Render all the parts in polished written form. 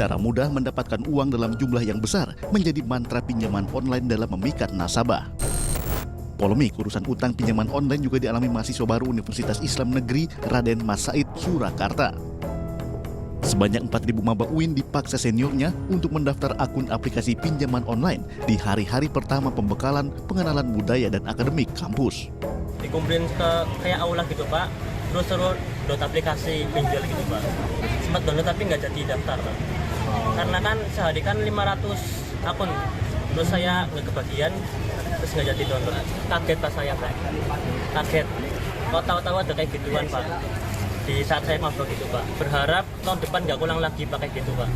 Cara mudah mendapatkan uang dalam jumlah yang besar menjadi mantra pinjaman online dalam memikat nasabah. Polemik urusan utang pinjaman online juga dialami mahasiswa baru Universitas Islam Negeri Raden Mas Said, Surakarta. Sebanyak 4.000 maba UIN dipaksa seniornya untuk mendaftar akun aplikasi pinjaman online di hari-hari pertama pembekalan pengenalan budaya dan akademik kampus. Dikumpulin ke kayak aula gitu Pak, terus suruh download aplikasi pinjol gitu Pak. Sempat download tapi nggak jadi daftar Pak. Karena kan sehari kan 500 akun, terus saya nggak kebagian, terus nggak jadi download. Kaget pas saya Pak, kaget. Kok tahu-tahu ada kayak gituan Pak. Di saat saya mabok gitu Pak, berharap tahun depan nggak ulang lagi pakai gitu Pak.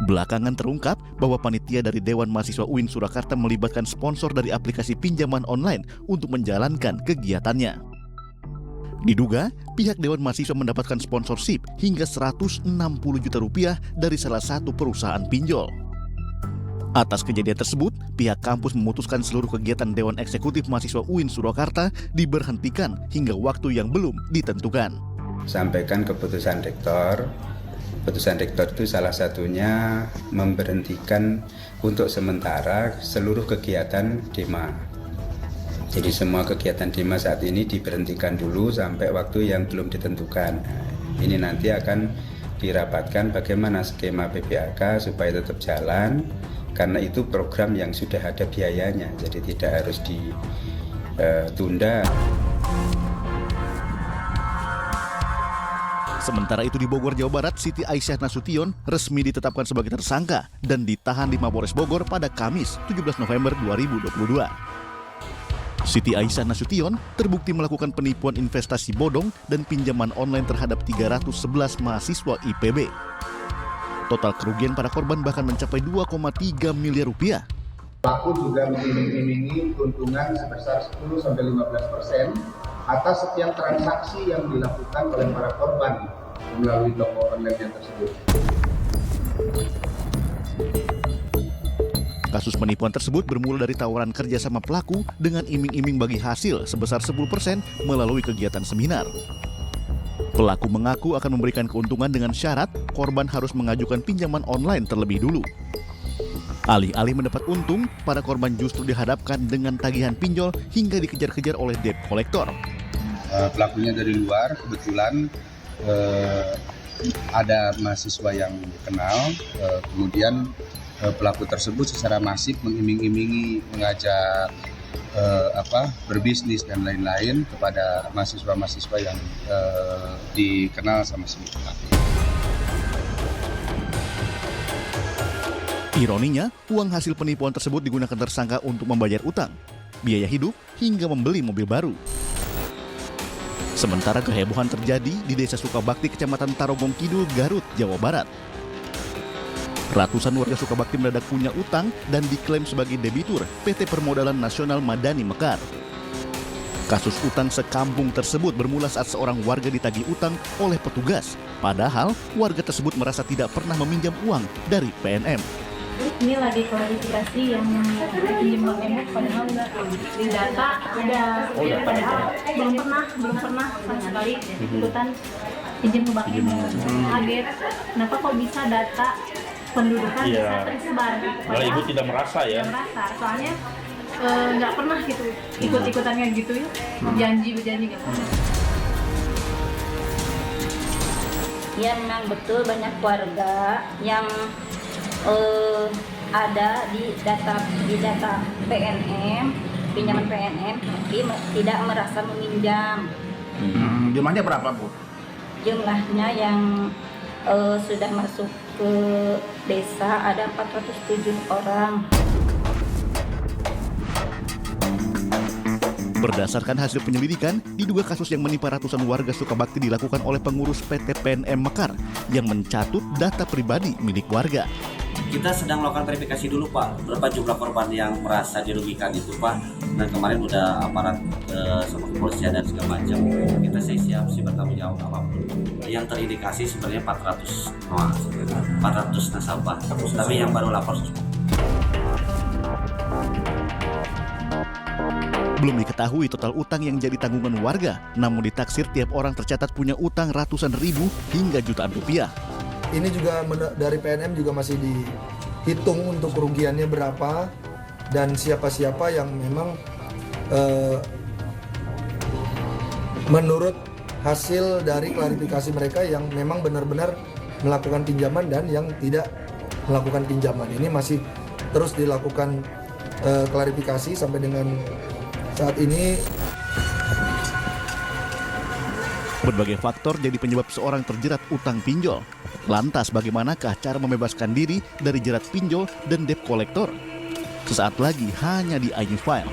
Belakangan terungkap bahwa panitia dari Dewan Mahasiswa UIN Surakarta melibatkan sponsor dari aplikasi pinjaman online untuk menjalankan kegiatannya. Diduga, pihak Dewan Mahasiswa mendapatkan sponsorship hingga 160 juta rupiah dari salah satu perusahaan pinjol. Atas kejadian tersebut, pihak kampus memutuskan seluruh kegiatan Dewan Eksekutif Mahasiswa UIN Surakarta diberhentikan hingga waktu yang belum ditentukan. Sampaikan keputusan rektor. Keputusan rektor itu salah satunya memberhentikan untuk sementara seluruh kegiatan DEMA. Jadi semua kegiatan DEMA saat ini diberhentikan dulu sampai waktu yang belum ditentukan. Ini nanti akan dirapatkan bagaimana skema PPAK supaya tetap jalan. Karena itu program yang sudah ada biayanya, jadi tidak harus ditunda. Sementara itu di Bogor, Jawa Barat, Siti Aisyah Nasution resmi ditetapkan sebagai tersangka dan ditahan di Mapolres Bogor pada Kamis 17 November 2022. Siti Aisyah Nasution terbukti melakukan penipuan investasi bodong dan pinjaman online terhadap 311 mahasiswa IPB. Total kerugian para korban bahkan mencapai 2,3 miliar rupiah. Pelaku juga mengiming-imingi keuntungan sebesar 10-15% atas setiap transaksi yang dilakukan oleh para korban melalui toko online tersebut. Kasus penipuan tersebut bermula dari tawaran kerjasama pelaku dengan iming-iming bagi hasil sebesar 10% melalui kegiatan seminar. Pelaku mengaku akan memberikan keuntungan dengan syarat korban harus mengajukan pinjaman online terlebih dulu. Alih-alih mendapat untung, para korban justru dihadapkan dengan tagihan pinjol hingga dikejar-kejar oleh debt collector. Pelakunya dari luar, kebetulan ada mahasiswa yang kenal, kemudian pelaku tersebut secara masif mengiming-imingi, mengajak berbisnis dan lain-lain kepada mahasiswa-mahasiswa yang dikenal sama si pelaku. Ironinya, uang hasil penipuan tersebut digunakan tersangka untuk membayar utang, biaya hidup, hingga membeli mobil baru. Sementara kehebohan terjadi di Desa Sukabakti, Kecamatan Tarogong Kidul, Garut, Jawa Barat. Ratusan warga Sukabakti mendadak punya utang dan diklaim sebagai debitur PT Permodalan Nasional Madani Mekar. Kasus utang sekampung tersebut bermula saat seorang warga ditagih utang oleh petugas. Padahal warga tersebut merasa tidak pernah meminjam uang dari PNM. Ini lagi klarifikasi yang pinjam bank emok padahal enggak di data ada. Padahal belum pernah sama sekali ikutan pinjam ke bank emok. Kaget. Kenapa kok bisa data pendudukan bisa tersebar? Kalau ibu tidak merasa ya? Tidak merasa, soalnya nggak pernah gitu ikut-ikutannya gitu ya, berjanji nggak pernah. Ya memang betul banyak warga yang ada di data PNM, pinjaman PNM, tapi tidak merasa meminjam. Jumlahnya berapa Bu? Jumlahnya yang sudah masuk ke desa ada 407 orang. Berdasarkan hasil penyelidikan, diduga kasus yang menimpa ratusan warga Sukabakti dilakukan oleh pengurus PT PNM Mekar yang mencatut data pribadi milik warga. Kita sedang melakukan verifikasi dulu Pak, berapa jumlah korban yang merasa dirugikan itu Pak. Dan kemarin udah aparat sama kepolisian dan segala macam, kita siap bertanggung jawab apapun. Yang terindikasi sebenarnya 400 nasabah, tapi yang baru lapor. Belum diketahui total utang yang jadi tanggungan warga, namun ditaksir tiap orang tercatat punya utang ratusan ribu hingga jutaan rupiah. Ini juga dari PNM juga masih dihitung untuk kerugiannya berapa dan siapa-siapa yang memang menurut hasil dari klarifikasi mereka yang memang benar-benar melakukan pinjaman dan yang tidak melakukan pinjaman. Ini masih terus dilakukan klarifikasi sampai dengan saat ini. Berbagai faktor jadi penyebab seorang terjerat utang pinjol. Lantas bagaimanakah cara membebaskan diri dari jerat pinjol dan debt collector? Sesaat lagi hanya di iNews File.